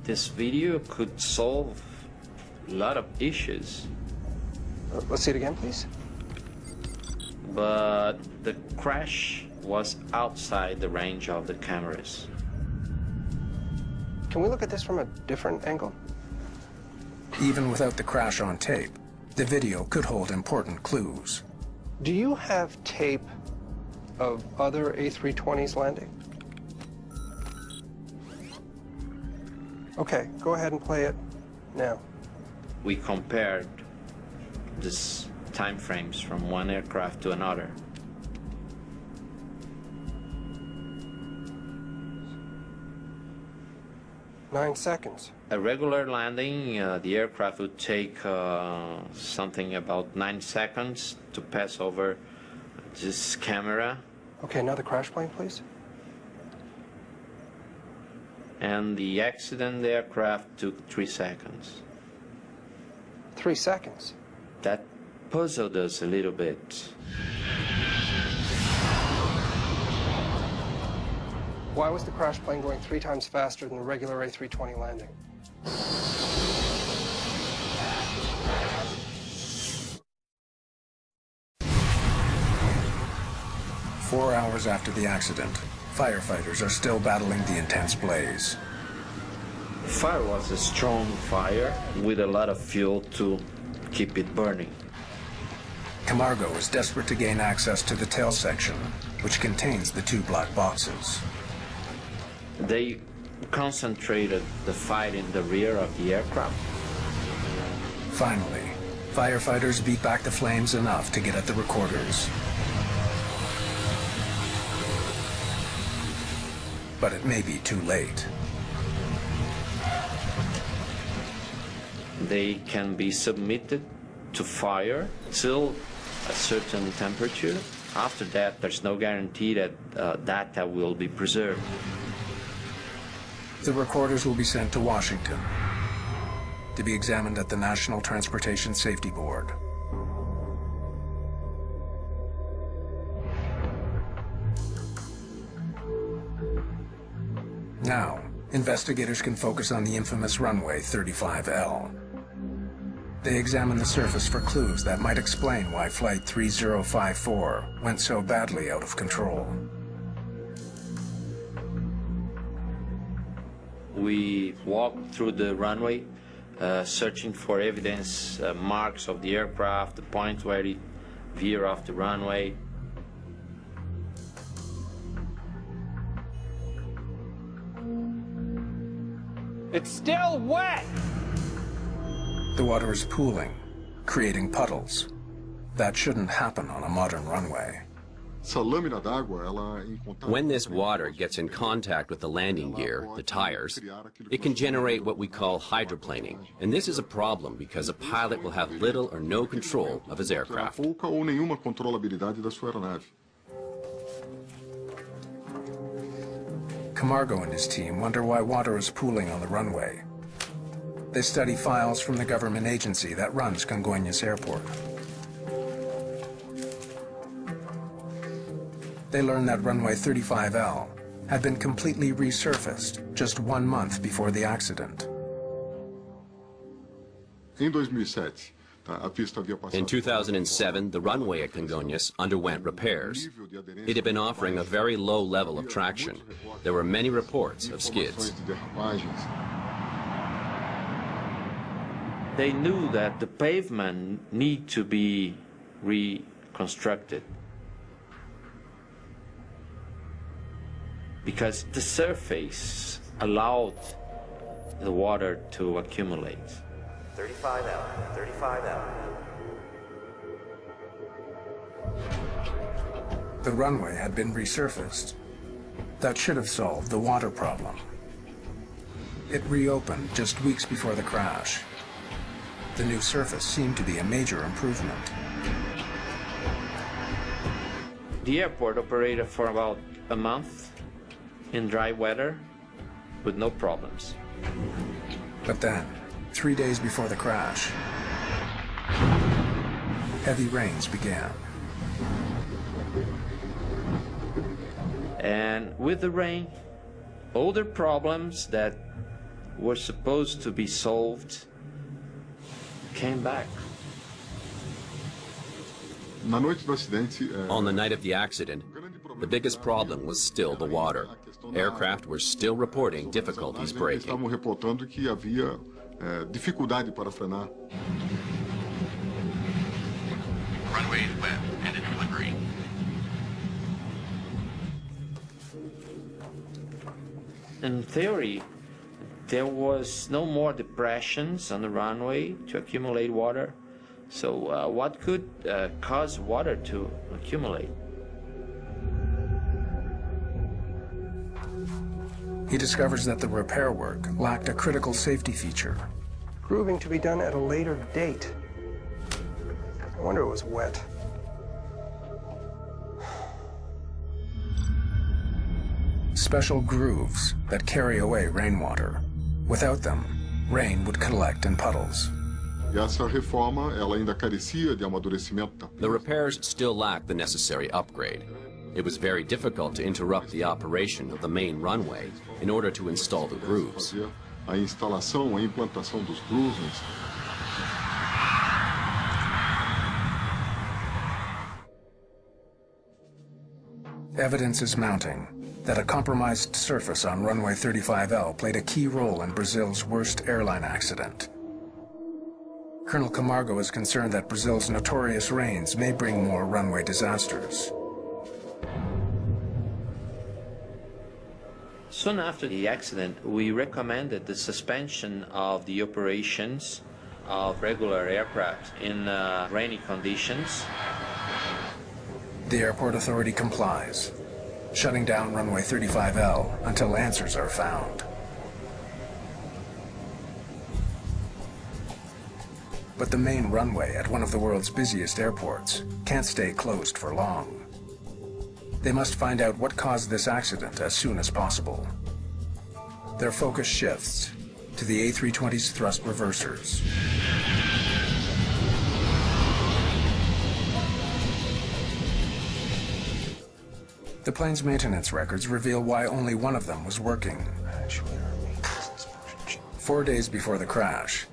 This video could solve a lot of issues. Let's see it again, please. But the crash was outside the range of the cameras. Can we look at this from a different angle? Even without the crash on tape, the video could hold important clues. Do you have tape of other A320s landing? Okay, go ahead and play it now. We compared these time frames from one aircraft to another. Nine seconds. A regular landing, the aircraft would take something about 9 seconds to pass over this camera. Okay, now the crash plane, please. And the accident aircraft took 3 seconds. 3 seconds. That puzzled us a little bit. Why was the crash plane going 3 times faster than a regular A320 landing? Four hours after the accident, firefighters are still battling the intense blaze. The fire was a strong fire with a lot of fuel to keep it burning. Camargo is desperate to gain access to the tail section, which contains the 2 black boxes. They concentrated the fight in the rear of the aircraft. Finally, firefighters beat back the flames enough to get at the recorders. But it may be too late. They can be submitted to fire till a certain temperature. After that, there's no guarantee that data will be preserved. The recorders will be sent to Washington to be examined at the National Transportation Safety Board. Now, investigators can focus on the infamous runway 35L. They examine the surface for clues that might explain why Flight 3054 went so badly out of control. We walked through the runway, searching for evidence, marks of the aircraft, the point where it veered off the runway. It's still wet! The water is pooling, creating puddles. That shouldn't happen on a modern runway. When this water gets in contact with the landing gear, the tires, it can generate what we call hydroplaning. And this is a problem because a pilot will have little or no control of his aircraft. Camargo and his team wonder why water is pooling on the runway. They study files from the government agency that runs Congonhas Airport. They learn that runway 35L had been completely resurfaced just 1 month before the accident. In 2007, the runway at Congonhas underwent repairs. It had been offering a very low level of traction. There were many reports of skids. They knew that the pavement need to be reconstructed because the surface allowed the water to accumulate. 35L, 35L. The runway had been resurfaced. That should have solved the water problem. It reopened just weeks before the crash. The new surface seemed to be a major improvement. The airport operated for about a month in dry weather with no problems. But then, 3 days before the crash, heavy rains began. And with the rain, other problems that were supposed to be solved came back. On the night of the accident, the biggest problem was still the water. Aircraft were still reporting difficulties braking. Runway is wet and in delivery. In theory, there was no more depressions on the runway to accumulate water. So what could cause water to accumulate? He discovers that the repair work lacked a critical safety feature. Grooving to be done at a later date. I wonder it was wet. Special grooves that carry away rainwater. Without them, rain would collect in puddles. The repairs still lack the necessary upgrade. It was very difficult to interrupt the operation of the main runway in order to install the grooves. Evidence is mounting that a compromised surface on runway 35L played a key role in Brazil's worst airline accident. Colonel Camargo is concerned that Brazil's notorious rains may bring more runway disasters. Soon after the accident, we recommended the suspension of the operations of regular aircraft in rainy conditions. The airport authority complies, shutting down runway 35L until answers are found. But the main runway at one of the world's busiest airports can't stay closed for long. They must find out what caused this accident as soon as possible. Their focus shifts to the A320's thrust reversers. The plane's maintenance records reveal why only one of them was working. 4 days before the crash,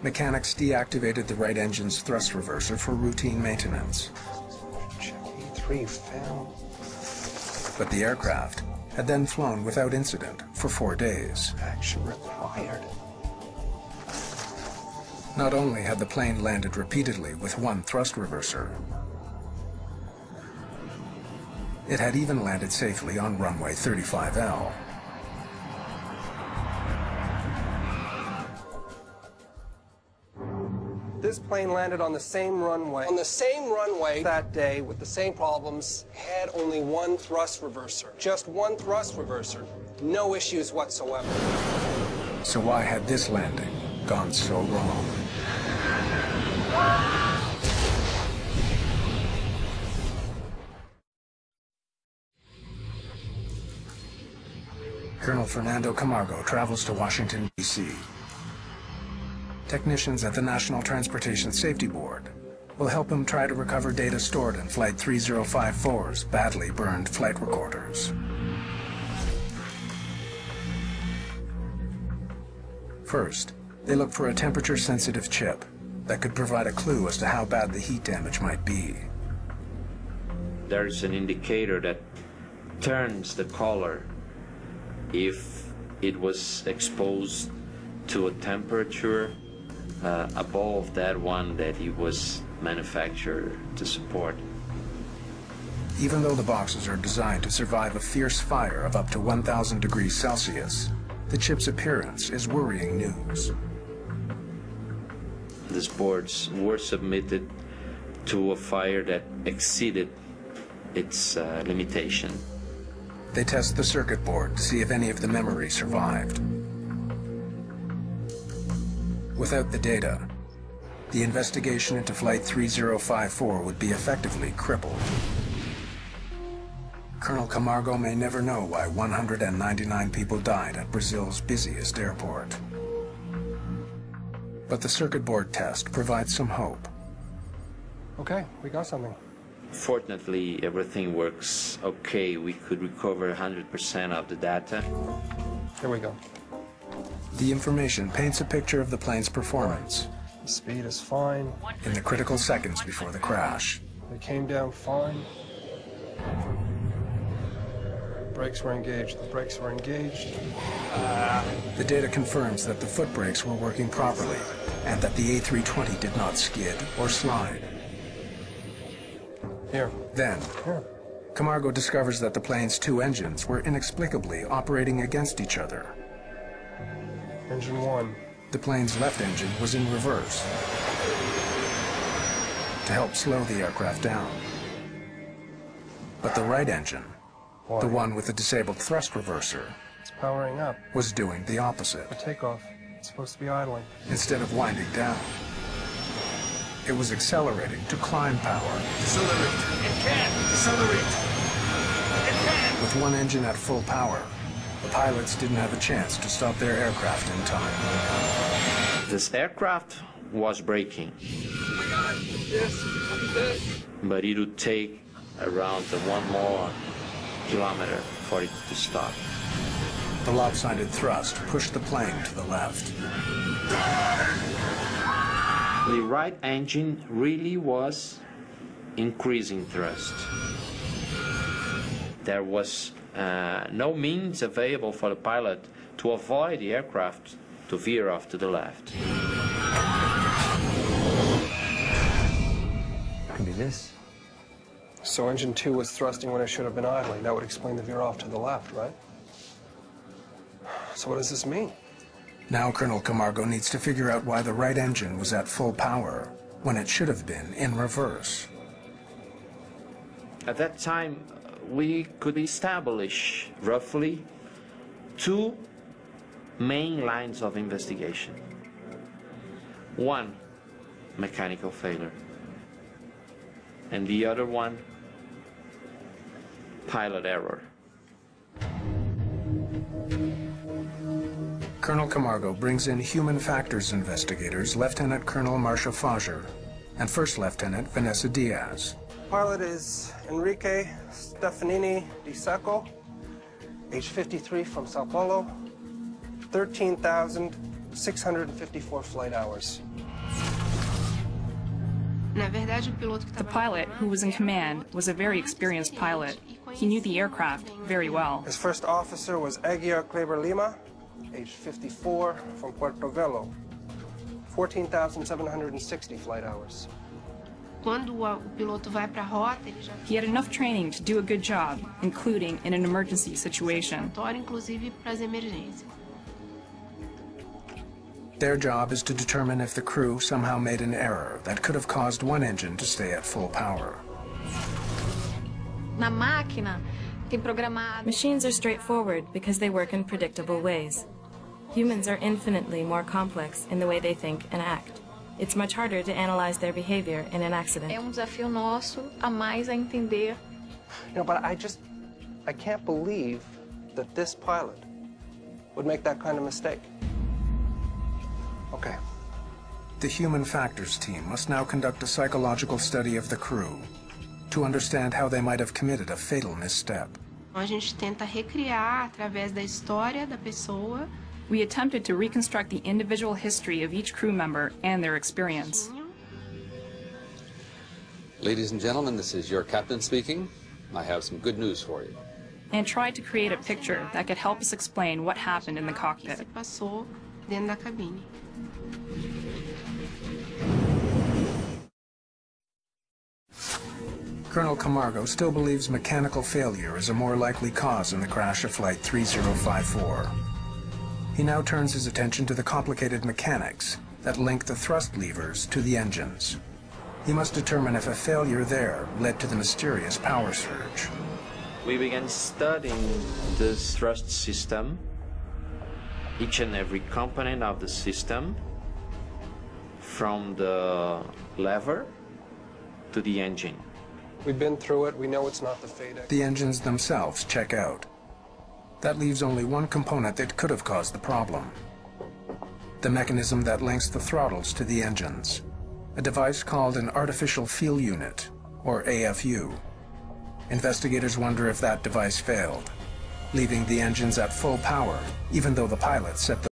mechanics deactivated the right engine's thrust reverser for routine maintenance. But the aircraft had then flown without incident for 4 days. Action required. Not only had the plane landed repeatedly with one thrust reverser, it had even landed safely on runway 35L. This plane landed on the same runway. On the same runway that day with the same problems, had only one thrust reverser. Just one thrust reverser. No issues whatsoever. So why had this landing gone so wrong? Colonel Fernando Camargo travels to Washington, D.C. Technicians at the National Transportation Safety Board will help him try to recover data stored in Flight 3054's badly burned flight recorders. First, they look for a temperature-sensitive chip that could provide a clue as to how bad the heat damage might be. There's an indicator that turns the color if it was exposed to a temperature above that one that it was manufactured to support. Even though the boxes are designed to survive a fierce fire of up to 1,000 degrees Celsius, the chip's appearance is worrying news. These boards were submitted to a fire that exceeded its limitation. They test the circuit board to see if any of the memory survived. Without the data, the investigation into Flight 3054 would be effectively crippled. Colonel Camargo may never know why 199 people died at Brazil's busiest airport. But the circuit board test provides some hope. Okay, we got something. Fortunately, everything works okay. We could recover 100% of the data. Here we go. The information paints a picture of the plane's performance The speed is fine. in the critical seconds before the crash. It came down fine. Brakes were engaged. The brakes were engaged. The data confirms that the foot brakes were working properly and that the A320 did not skid or slide. Here. Then, Here. Camargo discovers that the plane's two engines were inexplicably operating against each other. Engine 1. The plane's left engine was in reverse to help slow the aircraft down. But the right engine, the one with the disabled thrust reverser, It's powering up was doing the opposite. for takeoff. It's supposed to be idling. Instead of winding down, it was accelerating to climb power. Decelerate. It can. Decelerate. It can. With one engine at full power, the pilots didn't have a chance to stop their aircraft in time. This aircraft was braking, but it would take around 1 more kilometer for it to stop. The lopsided thrust pushed the plane to the left. The right engine really was increasing thrust. There was no means available for the pilot to avoid the aircraft to veer off to the left. Could be this. So engine 2 was thrusting when it should have been idling. That would explain the veer off to the left, right? So what does this mean? Now Colonel Camargo needs to figure out why the right engine was at full power when it should have been in reverse. At that time, we could establish roughly 2 main lines of investigation. One, mechanical failure, and the other one, pilot error. Colonel Camargo brings in human factors investigators Lieutenant Colonel Marcia Fager and First Lieutenant Vanessa Diaz. Pilot is Enrique Stefanini Di Secco, age 53, from Sao Paulo, 13,654 flight hours. The pilot, who was in command, was a very experienced pilot. He knew the aircraft very well. His first officer was Aguiar Kleber Lima, age 54, from Puerto Velo, 14,760 flight hours. He had enough training to do a good job, including in an emergency situation. Their job is to determine if the crew somehow made an error that could have caused one engine to stay at full power. Machines are straightforward because they work in predictable ways. Humans are infinitely more complex in the way they think and act. It's much harder to analyze their behavior in an accident. But I can't believe that this pilot would make that kind of mistake. Okay. The human factors team must now conduct a psychological study of the crew to understand how they might have committed a fatal misstep. We attempted to reconstruct the individual history of each crew member and their experience. Ladies and gentlemen, this is your captain speaking. I have some good news for you. And tried to create a picture that could help us explain what happened in the cockpit. Colonel Camargo still believes mechanical failure is a more likely cause in the crash of Flight 3054. He now turns his attention to the complicated mechanics that link the thrust levers to the engines. He must determine if a failure there led to the mysterious power surge. We began studying this thrust system, each and every component of the system, from the lever to the engine. We've been through it. We know it's not the FADEC. The engines themselves check out. That leaves only one component that could have caused the problem: the mechanism that links the throttles to the engines, a device called an artificial fuel unit, or AFU. Investigators wonder if that device failed, leaving the engines at full power, even though the pilot set the